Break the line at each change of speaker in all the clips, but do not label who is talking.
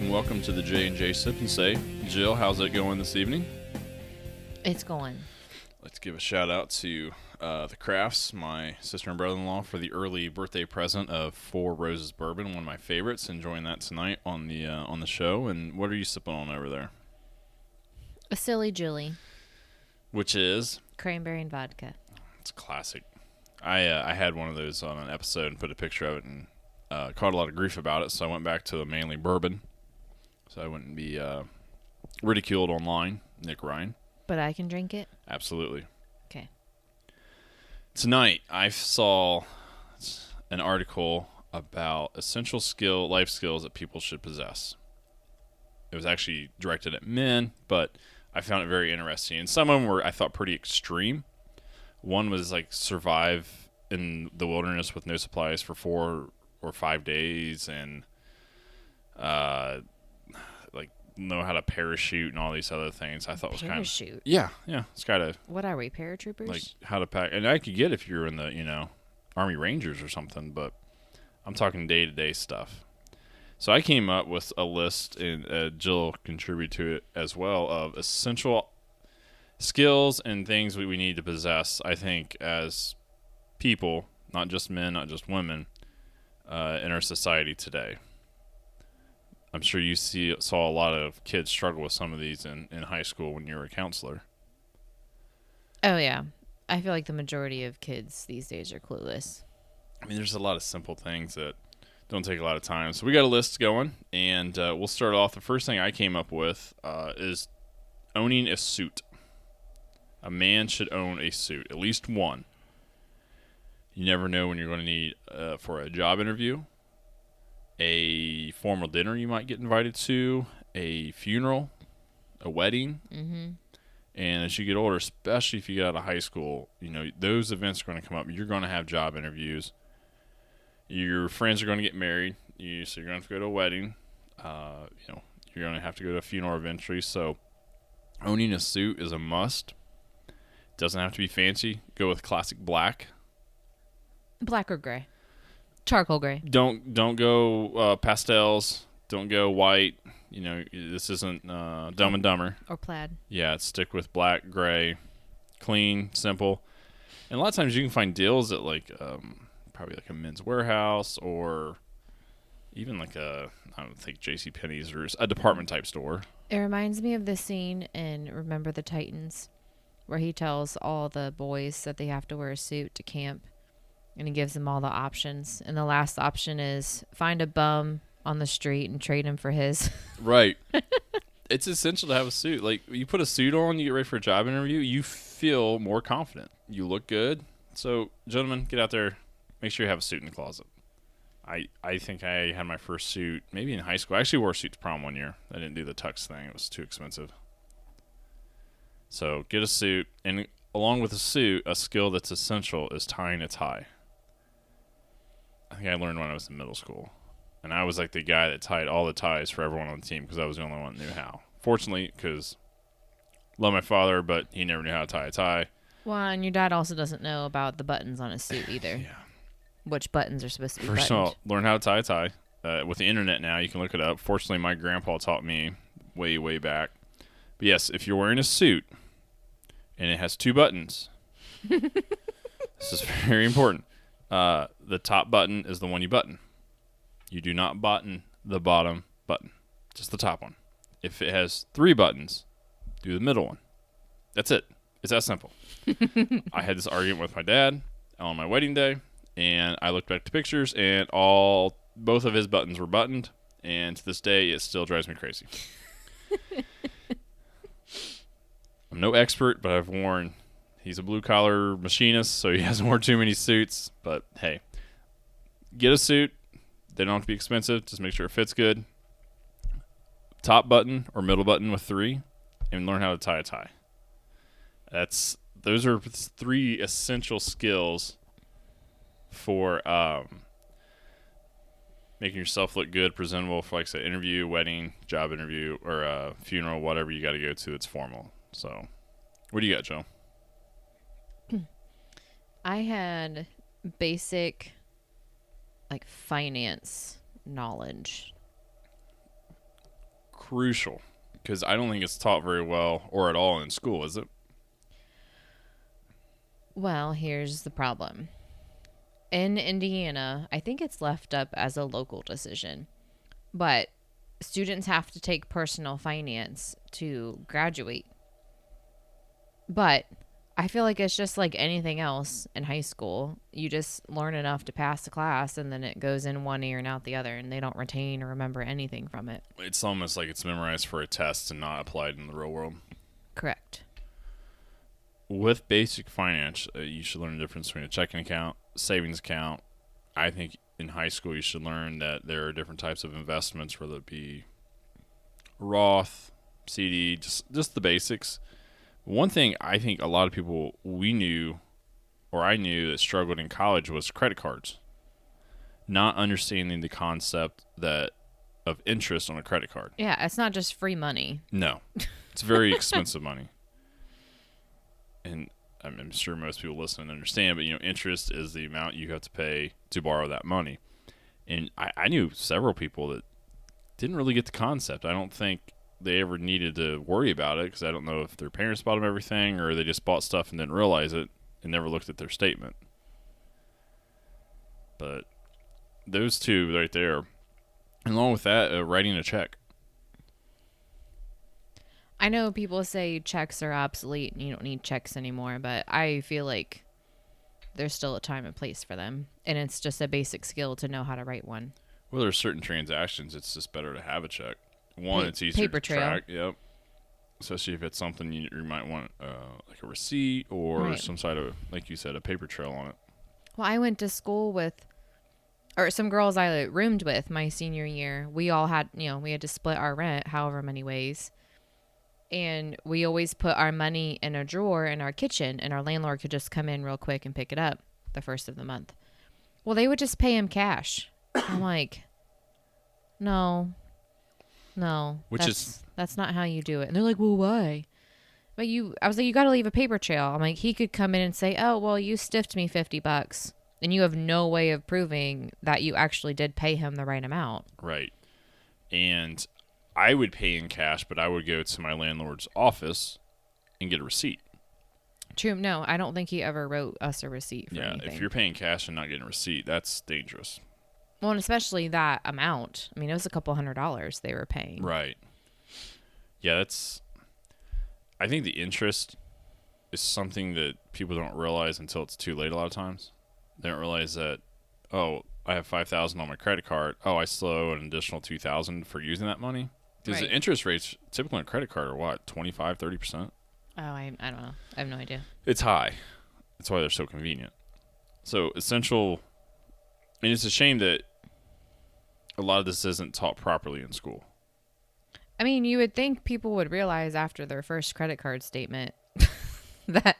and welcome to the J&J Sip and Say. Jill, how's it going this evening?
It's going.
Let's give a shout out to the Crafts, my sister and brother-in-law, for the early birthday present of Four Roses Bourbon, one of my favorites. Enjoying that tonight on the show. And what are you sipping on over there?
A Silly Julie.
Which is?
Cranberry and vodka.
It's classic. I had one of those on an episode and put a picture of it and caught a lot of grief about it, so I went back to the Manly Bourbon so I wouldn't be ridiculed online. Nick Ryan.
But I can drink it?
Absolutely.
Okay.
Tonight, I saw an article about essential life skills that people should possess. It was actually directed at men, but I found it very interesting. And some of them were, I thought, pretty extreme. One was like survive in the wilderness with no supplies for 4 or 5 days, and like know how to parachute and all these other things. I thought was kind of
parachute.
Yeah. It's kind of
What are we, paratroopers?
like how to pack. And I could get if you're in the Army Rangers or something, but I'm talking day-to-day stuff. So I came up with a list, and Jill contributed to it as well, of essential skills and things we need to possess, I think, as people, not just men, not just women, in our society today. I'm sure you saw a lot of kids struggle with some of these in high school when you were a counselor.
Oh, yeah. I feel like the majority of kids these days are clueless.
I mean, there's a lot of simple things that don't take a lot of time. So we got a list going, and we'll start off. The first thing I came up with is owning a suit. A man should own a suit, at least one. You never know when you're going to need for a job interview, a formal dinner you might get invited to, a funeral, a wedding.
Mm-hmm.
And as you get older, especially if you get out of high school, those events are going to come up. You're going to have job interviews. Your friends are going to get married. So you're going to have to go to a wedding. You're going to have to go to a funeral eventually. So owning a suit is a must. Doesn't have to be fancy. Go with classic black.
Black or gray? Charcoal gray.
Don't go pastels. Don't go white. This isn't Dumb and Dumber.
Or plaid.
Yeah, stick with black, gray, clean, simple. And a lot of times you can find deals at probably like a Men's Warehouse or even like I don't think JCPenney's or a department type store.
It reminds me of the scene in Remember the Titans where he tells all the boys that they have to wear a suit to camp, and he gives them all the options. And the last option is find a bum on the street and trade him for his.
Right. It's essential to have a suit. Like, you put a suit on, you get ready for a job interview, you feel more confident. You look good. So, gentlemen, get out there. Make sure you have a suit in the closet. I think I had my first suit maybe in high school. I actually wore a suit to prom one year. I didn't do the tux thing. It was too expensive. So get a suit. And along with a suit, a skill that's essential is tying a tie. I think I learned when I was in middle school. And I was like the guy that tied all the ties for everyone on the team because I was the only one that knew how. Fortunately, because love my father, but he never knew how to tie a tie.
Well, and your dad also doesn't know about the buttons on a suit either.
Yeah.
Which buttons are supposed to be
First of
buttoned.
all, learn how to tie a tie. With the internet now, you can look it up. Fortunately, my grandpa taught me way, way back. But yes, if you're wearing a suit and it has 2 buttons, this is very important. The top button is the one you button. You do not button the bottom button, just the top one. If it has 3 buttons, do the middle one. That's it. It's that simple. I had this argument with my dad on my wedding day, and I looked back at the pictures, and both of his buttons were buttoned, and to this day, it still drives me crazy. I'm no expert, but I've worn. He's a blue-collar machinist, so he hasn't worn too many suits. But, hey, get a suit. They don't have to be expensive. Just make sure it fits good. Top button or middle button with 3, and learn how to tie a tie. Those are 3 essential skills for making yourself look good, presentable for, like I said, interview, wedding, job interview, or funeral, whatever you got to go to that's formal. So, what do you got, Joe?
I had basic, finance knowledge.
crucial because I don't think it's taught very well or at all in school, is it?
Well, here's the problem. In Indiana, I think it's left up as a local decision, but students have to take personal finance to graduate. But I feel like it's just like anything else in high school. You just learn enough to pass the class, and then it goes in one ear and out the other, and they don't retain or remember anything from it.
It's almost like it's memorized for a test and not applied in the real world.
Correct.
With basic finance, you should learn the difference between a checking account, savings account. I think in high school you should learn that there are different types of investments, whether it be Roth, CD, just the basics. One thing I think a lot of people I knew that struggled in college was credit cards. Not understanding the concept of interest on a credit card.
Yeah, it's not just free money.
No. It's very expensive money. And I'm sure most people listening understand, but interest is the amount you have to pay to borrow that money. And I knew several people that didn't really get the concept. I don't think they ever needed to worry about it because I don't know if their parents bought them everything or they just bought stuff and didn't realize it and never looked at their statement. But those two right there, and along with that, writing a check.
I know people say checks are obsolete and you don't need checks anymore, but I feel like there's still a time and place for them. And it's just a basic skill to know how to write one.
Well, there's certain transactions it's just better to have a check. One, it's easier
paper
to
trail.
track. Yep. Especially if it's something you might want, like a receipt or some sort of, like you said, a paper trail on it.
Well, I went to school with, or some girls I roomed with my senior year. We all had, we had to split our rent however many ways. And we always put our money in a drawer in our kitchen, and our landlord could just come in real quick and pick it up the first of the month. Well, they would just pay him cash. I'm like, no, that's not how you do it. And they're like, well, why? But I was like, you got to leave a paper trail. I'm like, he could come in and say, oh, well, you stiffed me $50, and you have no way of proving that you actually did pay him the right amount.
Right. And I would pay in cash, but I would go to my landlord's office and get a receipt.
True. No, I don't think he ever wrote us a receipt for anything.
If you're paying cash and not getting a receipt, that's dangerous.
Well, and especially that amount. I mean, it was a couple $100s they were paying.
Right. Yeah, I think the interest is something that people don't realize until it's too late a lot of times. They don't realize that, oh, I have $5,000 on my credit card. Oh, I still owe an additional $2,000 for using that money. Because the interest rates typically on a credit card are what, 25, 30%?
Oh, I don't know. I have no idea.
It's high. That's why they're so convenient. So essential, and it's a shame that a lot of this isn't taught properly in school.
I mean, you would think people would realize after their first credit card statement that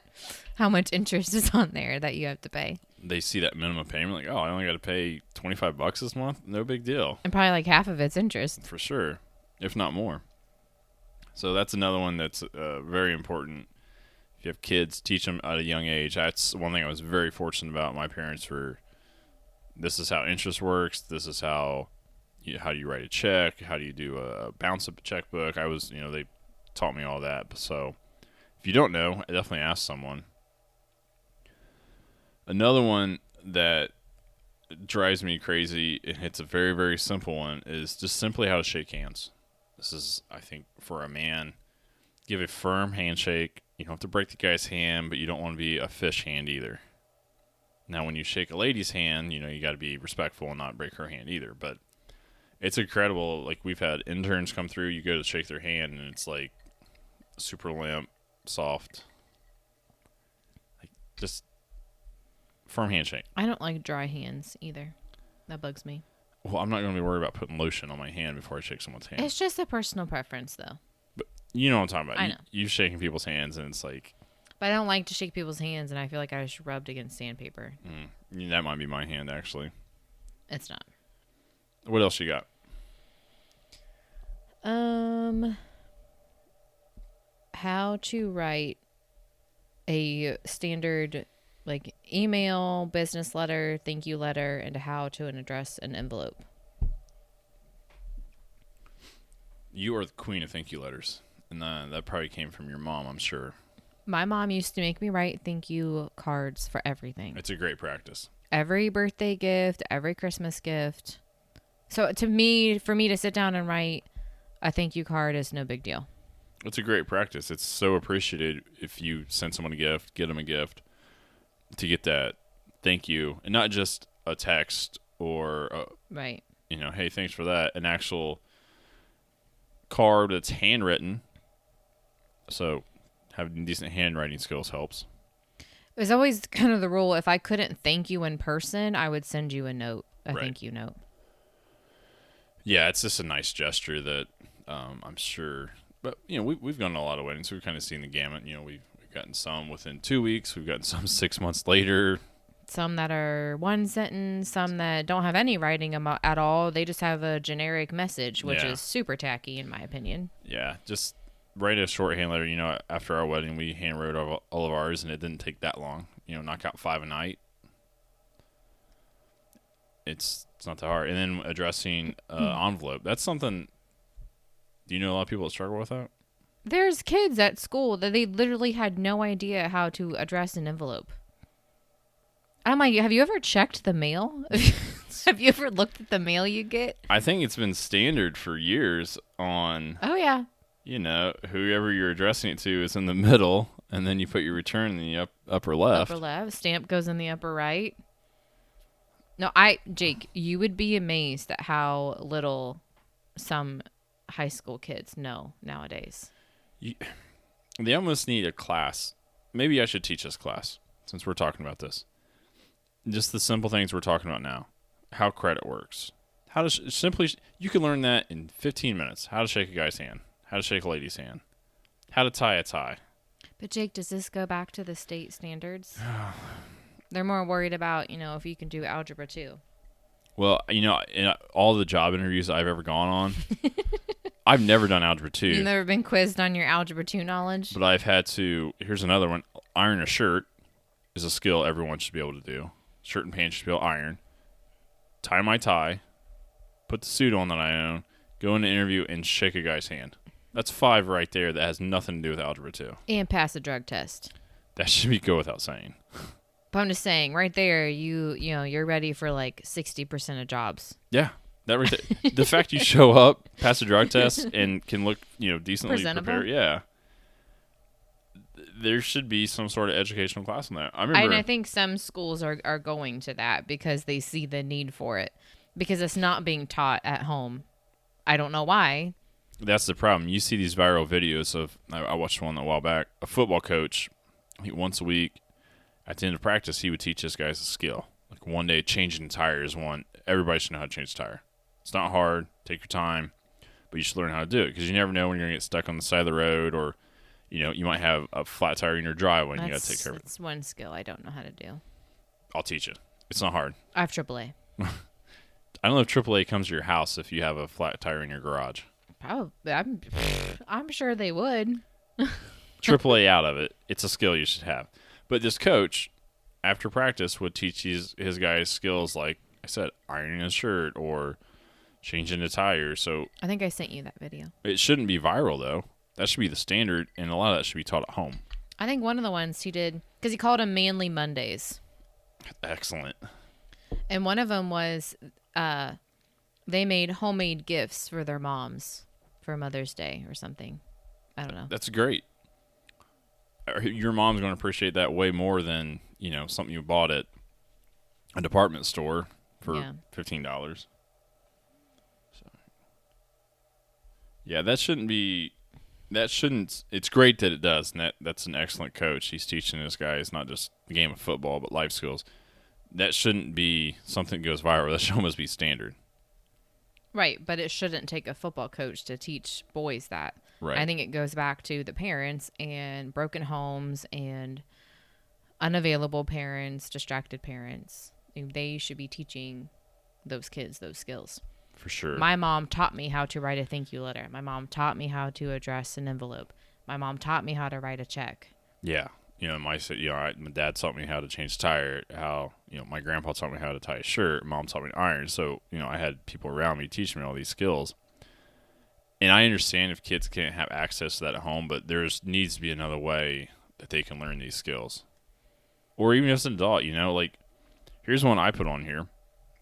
how much interest is on there that you have to pay.
They see that minimum payment, like, oh, I only got to pay $25 this month? No big deal.
And probably like half of it's interest.
For sure, if not more. So that's another one that's very important. If you have kids, teach them at a young age. That's one thing I was very fortunate about. My parents were, this is how interest works. This is how do you write a check? How do you do a bounce up checkbook? They taught me all that. So if you don't know, definitely ask someone. Another one that drives me crazy, and it's a very, very simple one, is just simply how to shake hands. This is, I think, for a man, give a firm handshake. You don't have to break the guy's hand, but you don't want to be a fish hand either. Now, when you shake a lady's hand, you got to be respectful and not break her hand either. But it's incredible. Like, we've had interns come through. You go to shake their hand, and it's like super limp, soft. Like, just firm handshake.
I don't like dry hands either. That bugs me.
Well, I'm not going to be worried about putting lotion on my hand before I shake someone's hand.
It's just a personal preference, though.
But you know what I'm talking about.
I know.
You've shaking people's hands, and it's like...
But I don't like to shake people's hands, and I feel like I just rubbed against sandpaper.
That might be my hand, actually.
It's not.
What else you got?
How to write a standard, like, email, business letter, thank you letter, and how to address an envelope.
You are the queen of thank you letters. And that probably came from your mom, I'm sure.
My mom used to make me write thank you cards for everything.
It's a great practice.
Every birthday gift, every Christmas gift. So to me, for me to sit down and write a thank you card is no big deal.
It's a great practice. It's so appreciated if you send someone a gift, get them a gift, to get that thank you, and not just a text or
Right.
hey, thanks for that. An actual card that's handwritten. So having decent handwriting skills helps.
It was always kind of the rule. If I couldn't thank you in person, I would send you a note, a
Right.
thank you note.
Yeah, it's just a nice gesture that I'm sure. But we've gone to a lot of weddings. We've kind of seen the gamut. We've gotten some within 2 weeks. We've gotten some 6 months later.
Some that are one sentence, some that don't have any writing at all. They just have a generic message, which
Yeah.
is super tacky, in my opinion.
Yeah, just write a shorthand letter. After our wedding, we hand wrote all of ours, and it didn't take that long. Knock out 5 a night. It's not that hard. And then addressing envelope. That's something. Do you know a lot of people that struggle with that?
There's kids at school that they literally had no idea how to address an envelope. I'm like, have you ever checked the mail? Have you ever looked at the mail you get?
I think it's been standard for years on,
Oh, yeah.
whoever you're addressing it to is in the middle, and then you put your return in the upper left.
Upper left. Stamp goes in the upper right. No, Jake, you would be amazed at how little some high school kids know nowadays.
They almost need a class. Maybe I should teach this class since we're talking about this. Just the simple things we're talking about now. How credit works. How to you can learn that in 15 minutes. How to shake a guy's hand. How to shake a lady's hand. How to tie a tie.
But Jake, does this go back to the state standards? They're more worried about, if you can do algebra 2.
Well, in all the job interviews I've ever gone on, I've never done algebra 2.
You've never been quizzed on your algebra 2 knowledge?
But I've had to, here's another one. Iron a shirt is a skill everyone should be able to do. Shirt and pants should be able to iron. Tie my tie. Put the suit on that I own. Go in an interview and shake a guy's hand. That's 5 right there that has nothing to do with algebra 2.
And pass a drug test.
That should go without saying.
But I'm just saying, right there, you're ready for like 60% of jobs.
Yeah. That right there. The fact you show up, pass a drug test, and can look, decently
Presentable.
prepared. Yeah. There should be some sort of educational class on that. I remember.
And I think some schools are going to that because they see the need for it. Because it's not being taught at home. I don't know why.
That's the problem. You see these viral videos of, I watched one a while back, a football coach, I think once a week, at the end of practice, he would teach this guys a skill. Like one day, changing tires one. Everybody should know how to change a tire. It's not hard. Take your time. But you should learn how to do it because you never know when you're going to get stuck on the side of the road or, you might have a flat tire in your driveway and you got to take care of it.
That's one skill I don't know how to do.
I'll teach you. It's not hard.
I have AAA.
I don't know if AAA comes to your house if you have a flat tire in your garage.
Probably. I'm sure they would.
AAA out of it. It's a skill you should have. But this coach, after practice, would teach his guys skills like I said, ironing a shirt or changing a tire. So
I think I sent you that video.
it shouldn't be viral though. That should be the standard, and a lot of that should be taught at home.
I think one of the ones he did, because he called them Manly Mondays.
Excellent.
And one of them was they made homemade gifts for their moms for Mother's Day or something. I don't know.
That's great. Your mom's going to appreciate that way more than, something you bought at a department store for $15. So, yeah, it's great that it does. And that's an excellent coach. He's teaching this guys not just the game of football, but life skills. That shouldn't be something that goes viral. That should almost be standard.
Right, but it shouldn't take a football coach to teach boys that.
Right.
I think it goes back to the parents and broken homes and unavailable parents, distracted parents. They should be teaching those kids those skills.
For sure.
My mom taught me how to write a thank you letter. My mom taught me how to address an envelope. My mom taught me how to write a check.
Yeah. My dad taught me how to change a tire, how, my grandpa taught me how to tie a shirt, mom taught me to iron. So, I had people around me teaching me all these skills. And I understand if kids can't have access to that at home, but needs to be another way that they can learn these skills. Or even as an adult, like, here's one I put on here.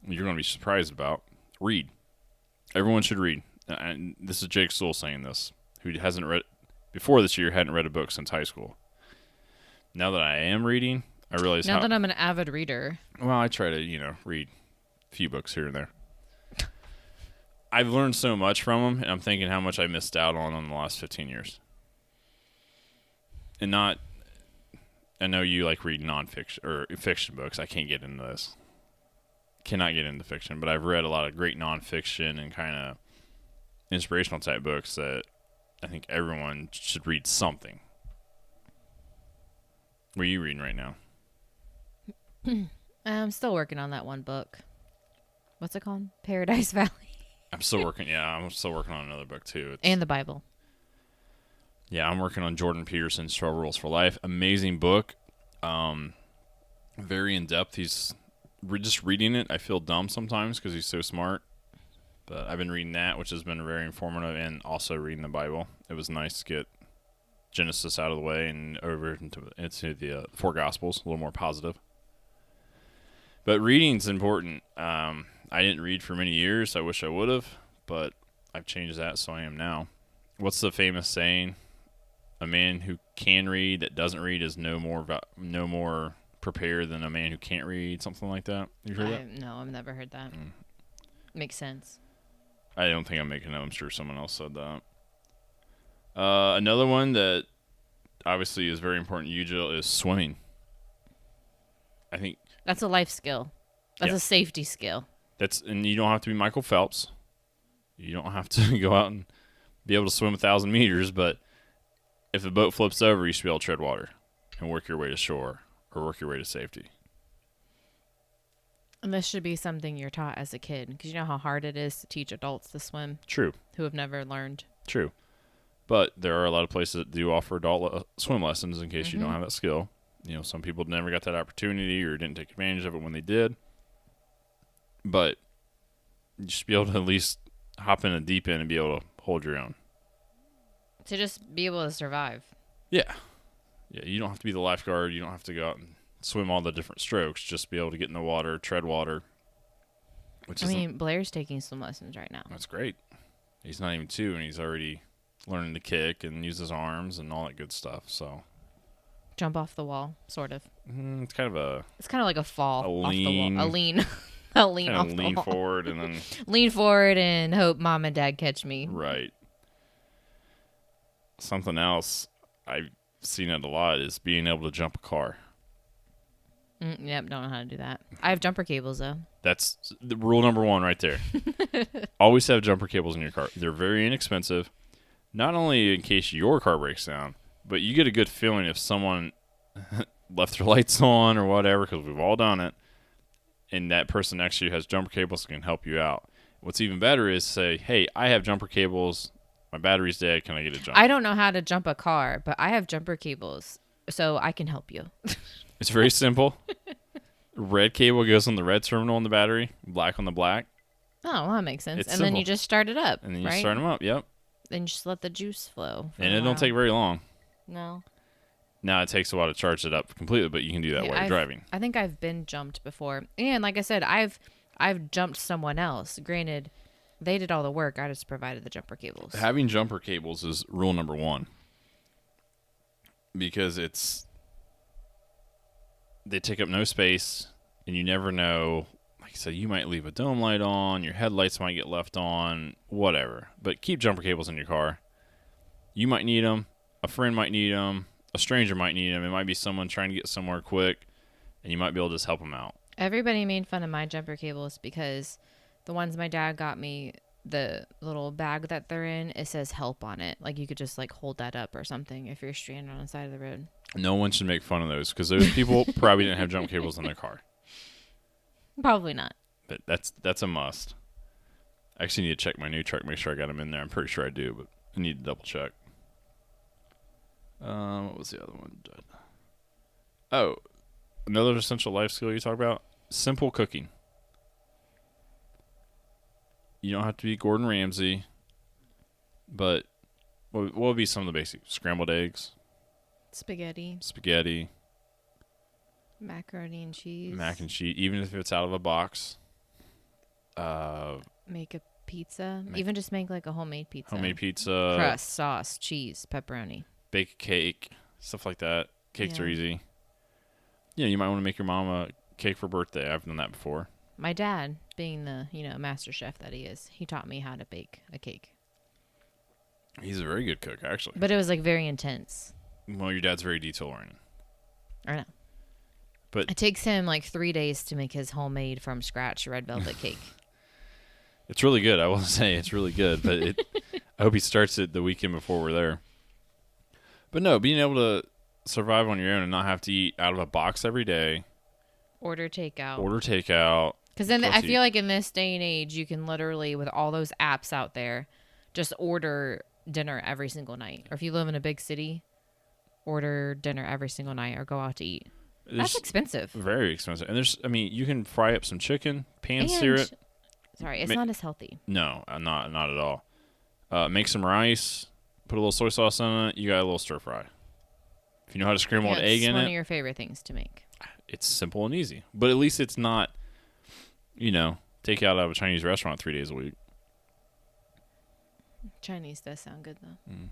You're going to be surprised about. Read. Everyone should read. And this is Jake Stoll saying this, who hasn't read, before this year, hadn't read a book since high school. Now that I am reading, I realize
now that I'm an avid reader.
Well, I try to, read a few books here and there. I've learned so much from them, and I'm thinking how much I missed out on in the last 15 years. And I know you like read nonfiction or fiction books. I can't get into this. Cannot get into fiction, but I've read a lot of great nonfiction and kind of inspirational type books that I think everyone should read something. What are you reading right now?
I'm still working on that one book. What's it called? Paradise Valley.
I'm still working on another book too.
And the Bible.
Yeah, I'm working on Jordan Peterson's 12 Rules for Life. Amazing book. Very in-depth. Just reading it, I feel dumb sometimes because he's so smart. But I've been reading that, which has been very informative, and also reading the Bible. It was nice to get Genesis out of the way and over into the four Gospels, a little more positive. But reading's important. I didn't read for many years. I wish I would have, but I've changed that, so I am now. What's the famous saying? A man who can read that doesn't read is no more prepared than a man who can't read. Something like that. You heard that?
No, I've never heard that. Makes sense.
I don't think I'm making it up. I'm sure someone else said that. Another one that obviously is very important to you, Jill, is swimming. I think
that's a life skill. That's a safety skill.
And you don't have to be Michael Phelps. You don't have to go out and be able to swim 1,000 meters, but if the boat flips over, you should be able to tread water and work your way to shore or work your way to safety.
And this should be something you're taught as a kid, because you know how hard it is to teach adults to swim.
True.
Who have never learned.
True. But there are a lot of places that do offer adult swim lessons in case you don't have that skill. Some people never got that opportunity or didn't take advantage of it when they did. But you should be able to at least hop in a deep end and be able to hold your own.
To just be able to survive.
Yeah. Yeah, you don't have to be the lifeguard. You don't have to go out and swim all the different strokes. Just be able to get in the water, tread water.
Blair's taking swim lessons right now.
That's great. He's not even 2, and he's already learning to kick and use his arms and all that good stuff. So
jump off the wall, sort of.
It's kind of
like a fall off the wall. A lean
off the wall. Lean forward and then
lean forward and hope mom and dad catch me.
Right. Something else I've seen it a lot is being able to jump a car.
Yep, don't know how to do that. I have jumper cables though.
That's the rule number 1 right there. Always have jumper cables in your car. They're very inexpensive. Not only in case your car breaks down, but you get a good feeling if someone left their lights on or whatever, because we've all done it, and that person next to you has jumper cables that can help you out. What's even better is say, hey, I have jumper cables. My battery's dead. Can I get a jump?
I don't know how to jump a car, but I have jumper cables, so I can help you.
It's very simple. Red cable goes on the red terminal on the battery, black on the black.
Oh, well, that makes sense.
It's
and
simple.
Then you just start it up,
and then you
right?
start them up, yep.
Then you just let the juice flow.
And it don't take very long.
No.
Now, it takes a while to charge it up completely, but you can do that while you're driving.
I think I've been jumped before. And like I said, I've jumped someone else. Granted, they did all the work. I just provided the jumper cables.
Having jumper cables is rule number 1. Because they take up no space, and you never know. Like I said, you might leave a dome light on, your headlights might get left on, whatever. But keep jumper cables in your car. You might need them. A friend might need them. A stranger might need them. It might be someone trying to get somewhere quick, and you might be able to just help them out.
Everybody made fun of my jumper cables because the ones my dad got me, the little bag that they're in, it says help on it. Like you could just like hold that up or something if you're stranded on the side of the road.
No one should make fun of those because those people probably didn't have jump cables in their car.
Probably not.
But that's a must. I actually need to check my new truck, make sure I got them in there. I'm pretty sure I do, but I need to double check. What was the other one? Oh, another essential life skill you talk about? Simple cooking. You don't have to be Gordon Ramsay. But what would be some of the basic scrambled eggs,
Spaghetti,
spaghetti,
macaroni and cheese.
mac and cheese, even if it's out of a box.
Make a pizza. Even just make like a homemade pizza.
Homemade pizza,
Crust, sauce, cheese, pepperoni.
bake a cake, stuff like that. Cakes are
Yeah.
easy. Yeah, you might want to make your mom a cake for birthday. I've done that before.
My dad, being the, master chef that he is, he taught me how to bake a cake.
He's a very good cook, actually.
But it was like very intense.
Well, your dad's very detail oriented.
I know.
But
It takes him like 3 days to make his homemade from scratch red velvet cake.
it's really good. I will say it's really good. But I hope he starts it the weekend before we're there. But no, being able to survive on your own and not have to eat out of a box every day,
Order takeout.
order takeout.
Because then
Plus
I
you-
feel like in this day and age, you can literally, with all those apps out there, just order dinner every single night. Or if you live in a big city, order dinner every single night or go out to eat. That's
There's
expensive.
very expensive. And you can fry up some chicken, pan
And-
sear it.
Sorry, it's
Ma-
not as healthy.
No, not at all. Make some rice, put a little soy sauce in it. You got a little stir fry. If you know how to scramble an egg
it's
in
one
it,
of your favorite things to make.
it's simple and easy. But at least it's not, take out of a Chinese restaurant 3 days a week.
Chinese does sound good though.
Mm.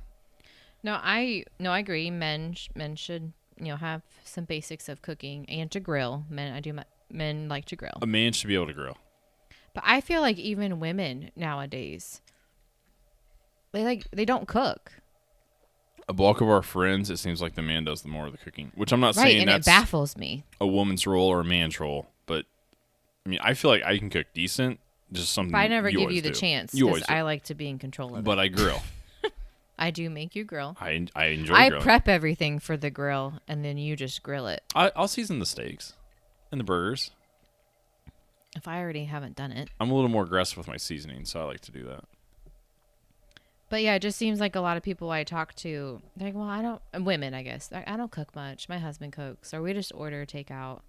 No, I agree. Men should have some basics of cooking and to grill. Men like to grill,
A man should be able to grill.
but I feel like even women nowadays, they don't cook.
A bulk of our friends, it seems like the man does the more of the cooking, which I'm not
Right,
saying
and it
that's
baffles me.
a woman's role or a man's role. But, I feel like I can cook decent, just something
But I never give
always
you the
do.
chance
You
because
always do.
I like to be in control of it.
But I grill.
I do make you grill.
I enjoy
I
grilling.
prep everything for the grill, and then you just grill it.
I'll season the steaks and the burgers.
If I already haven't done it.
I'm a little more aggressive with my seasoning, so I like to do that.
But yeah, it just seems like a lot of people I talk to, they're like, well, women, I guess. I don't cook much. My husband cooks, or we just order takeout.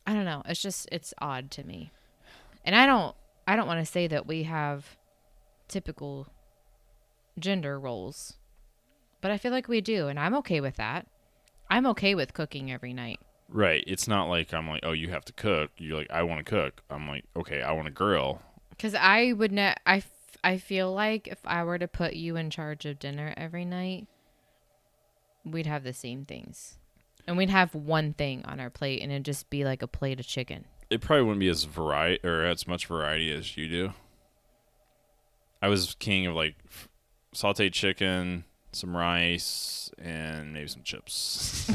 I don't know. It's odd to me. And I don't want to say that we have typical gender roles, but I feel like we do, and I'm okay with that. I'm okay with cooking every night.
Right. It's not like I'm like, oh, you have to cook. You're like, I want to cook. I'm like, okay, I want to grill.
Because I would I feel like if I were to put you in charge of dinner every night, we'd have the same things. And we'd have one thing on our plate, and it'd just be like a plate of chicken.
It probably wouldn't be as much variety as you do. I was king of like sauteed chicken, some rice, and maybe some chips.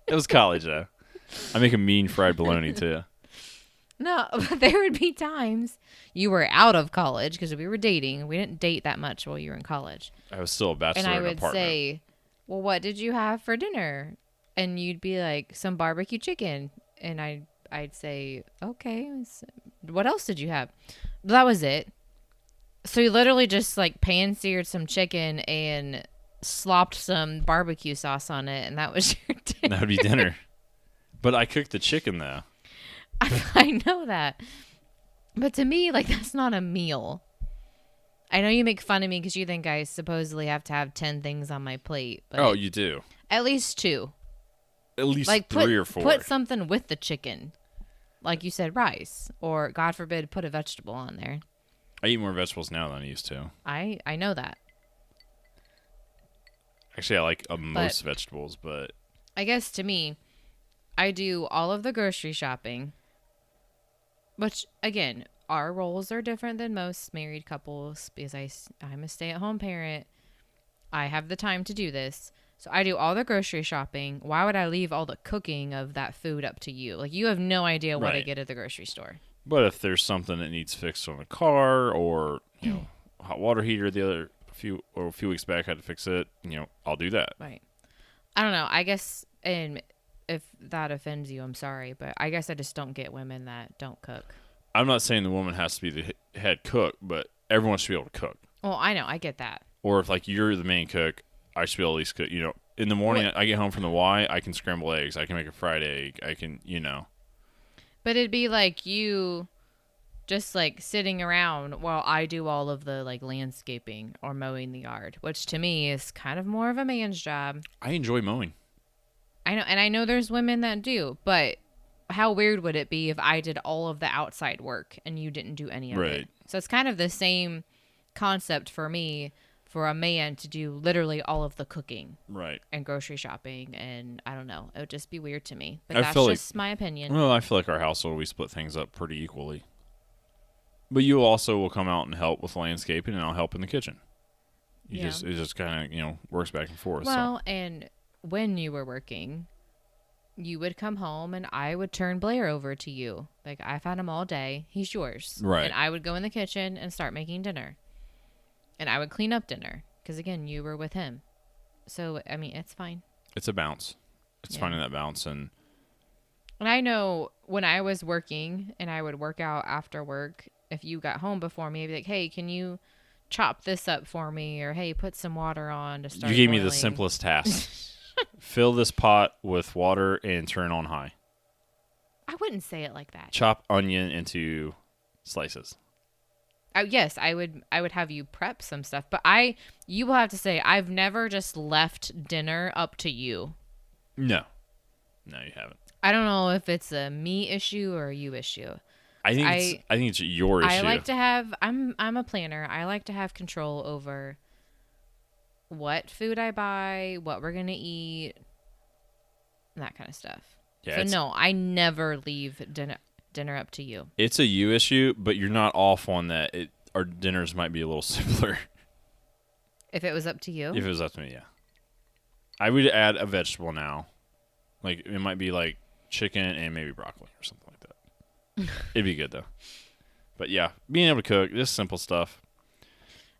It was college though. I make a mean fried bologna too.
No, but there would be times you were out of college because we were dating. We didn't date that much while you were in college.
I was still a bachelor
And I
in an
would
apartment.
say, well, what did you have for dinner? And you'd be like, some barbecue chicken. And I'd say, okay, what else did you have? That was it. So you literally just like pan-seared some chicken and slopped some barbecue sauce on it, and that was your dinner.
That would be dinner. But I cooked the chicken though.
I know that. But to me, like, that's not a meal. I know you make fun of me because you think I supposedly have to have 10 things on my plate. But
Oh, you do.
at least 2.
At least
Like,
3 or 4.
put something with the chicken. Like you said, rice. Or, God forbid, put a vegetable on there.
I eat more vegetables now than I used to.
I know that.
Actually, I like most vegetables, but
I guess to me, I do all of the grocery shopping. Which, again, our roles are different than most married couples because I'm a stay-at-home parent. I have the time to do this. So I do all the grocery shopping. Why would I leave all the cooking of that food up to you? Like, you have no idea what I
Right.
get at the grocery store.
But if there's something that needs fixed on a car or, hot water heater a few weeks back I had to fix it, I'll do that.
Right. I don't know. I guess, and if that offends you, I'm sorry. But I guess I just don't get women that don't cook.
I'm not saying the woman has to be the head cook, but everyone should be able to cook.
Well, I know. I get that.
Or if like you're the main cook, I should be able to at least cook. In the morning I get home from the Y, I can scramble eggs. I can make a fried egg. I can,
But it'd be like you just like sitting around while I do all of the like landscaping or mowing the yard, which to me is kind of more of a man's job.
I enjoy mowing.
I know, and I know there's women that do, but how weird would it be if I did all of the outside work and you didn't do any of
Right.
it? So it's kind of the same concept for me for a man to do literally all of the cooking
Right.
and grocery shopping, and I don't know, it would just be weird to me. But
I
that's
feel
just my opinion.
Well, I feel like our household, we split things up pretty equally. But you also will come out and help with landscaping, and I'll help in the kitchen. It just kind of, works back and forth.
Well, and when you were working, you would come home and I would turn Blair over to you. Like, I've had him all day. He's yours.
Right.
And I would go in the kitchen and start making dinner. And I would clean up dinner. Because, again, you were with him. So, I mean, it's fine.
It's a bounce. It's finding that bounce. And
I know when I was working and I would work out after work, if you got home before me, I'd be like, hey, can you chop this up for me? Or, hey, put some water on to start
you gave me the
boiling.
simplest task. Fill this pot with water and turn on high.
I wouldn't say it like that.
Chop onion into slices.
Yes, I would have you prep some stuff, but you will have to say I've never just left dinner up to you.
No, you haven't.
I don't know if it's a me issue or a you issue.
I think it's your issue.
I like to have I'm a planner. I like to have control over what food I buy, what we're going to eat, that kind of stuff.
Yeah,
so no, I never leave dinner up to you.
It's a you issue, but you're not off on that. Our dinners might be a little simpler.
If it was up to you?
If it was up to me, yeah. I would add a vegetable now. Like, it might be like chicken and maybe broccoli or something like that. It'd be good, though. But yeah, being able to cook, just simple stuff.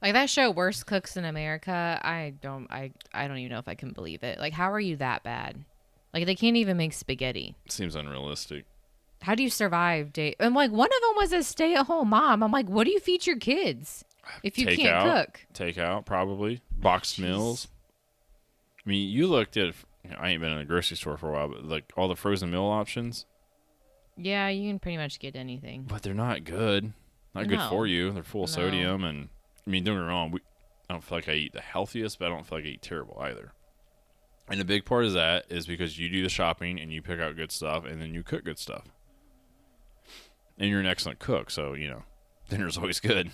Like that show Worst Cooks in America, I don't even know if I can believe it. Like, how are you that bad? Like, they can't even make spaghetti.
Seems unrealistic.
How do you survive And like, one of them was a stay-at-home mom. I'm like, what do you feed your kids if you can't cook?
Takeout, probably. Boxed meals. I mean, you looked at, I ain't been in a grocery store for a while, but like all the frozen meal options.
Yeah, you can pretty much get anything.
But they're not good. Not good for you. They're full of sodium. And, I mean, don't get me wrong. I don't feel like I eat the healthiest, but I don't feel like I eat terrible either. And a big part of that is because you do the shopping and you pick out good stuff and then you cook good stuff. And you're an excellent cook, so, dinner's always good.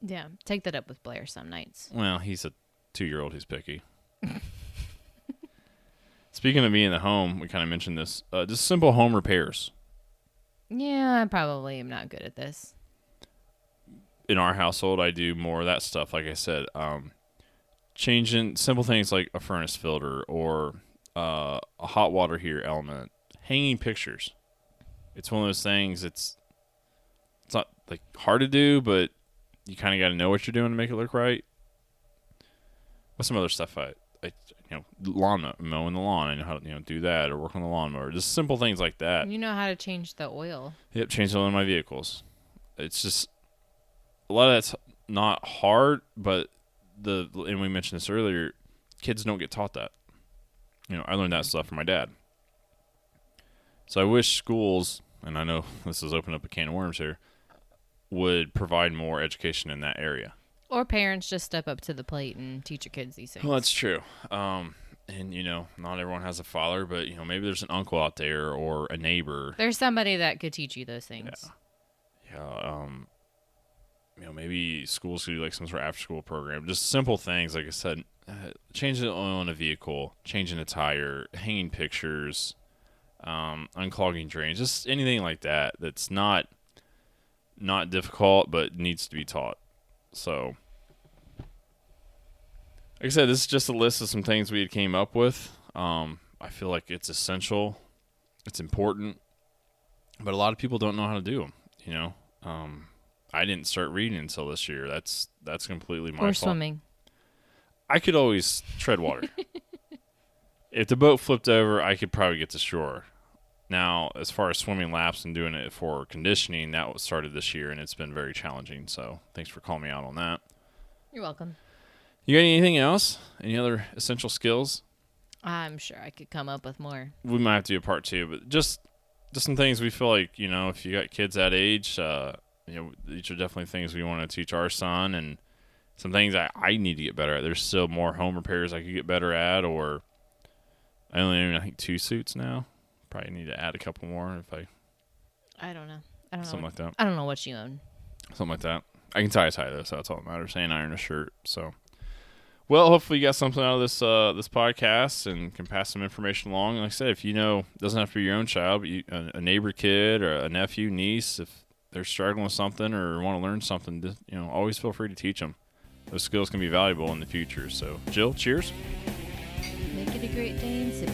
Yeah, take that up with Blair some nights.
Well, he's a 2-year-old who's picky. Speaking of being in the home, we kind of mentioned this. Just simple home repairs.
Yeah, I probably am not good at this.
In our household, I do more of that stuff. Like I said, changing simple things like a furnace filter or a hot water heater element, hanging pictures. It's one of those things. It's not like hard to do, but you kind of got to know what you're doing to make it look right. What's some other stuff? Mowing the lawn. I know how to do that or work on the lawnmower. Just simple things like that.
You know how to change the oil.
Yep, change the oil in my vehicles. It's just a lot of that's not hard, but and we mentioned this earlier. Kids don't get taught that. I learned that stuff from my dad. So I wish schools, and I know this has opened up a can of worms here, would provide more education in that area.
Or parents just step up to the plate and teach your kids these things.
Well, that's true. And, not everyone has a father, but, maybe there's an uncle out there or a neighbor.
There's somebody that could teach you those things.
Yeah. Maybe schools could do like some sort of after-school program. Just simple things, like I said, changing the oil in a vehicle, changing a tire, hanging pictures, unclogging drains, just anything like that that's not difficult but needs to be taught. So, like I said, this is just a list of some things we had came up with. I feel like it's essential, it's important, but a lot of people don't know how to do them. I didn't start reading until this year. That's completely my fault.
Or swimming.
I could always tread water. If the boat flipped over, I could probably get to shore. Now, as far as swimming laps and doing it for conditioning, that was started this year, and it's been very challenging. So thanks for calling me out on that.
You're welcome.
You got anything else? Any other essential skills?
I'm sure I could come up with more.
We might have to do a part 2, but just just some things we feel like, if you got kids that age, these are definitely things we want to teach our son, and some things I need to get better at. There's still more home repairs I could get better at, or I only own, I think, 2 suits now. Probably need to add a couple more if
I don't know. I don't know.
something like that.
I don't know what you own.
Something like that. I can tie a tie though, so that's all that matters. And iron a shirt. So, well, hopefully you got something out of this this podcast and can pass some information along. And like I said, if it doesn't have to be your own child, but a neighbor kid or a nephew, niece, if they're struggling with something or want to learn something, just, always feel free to teach them. Those skills can be valuable in the future. So, Jill, cheers.
Make it a great day and sip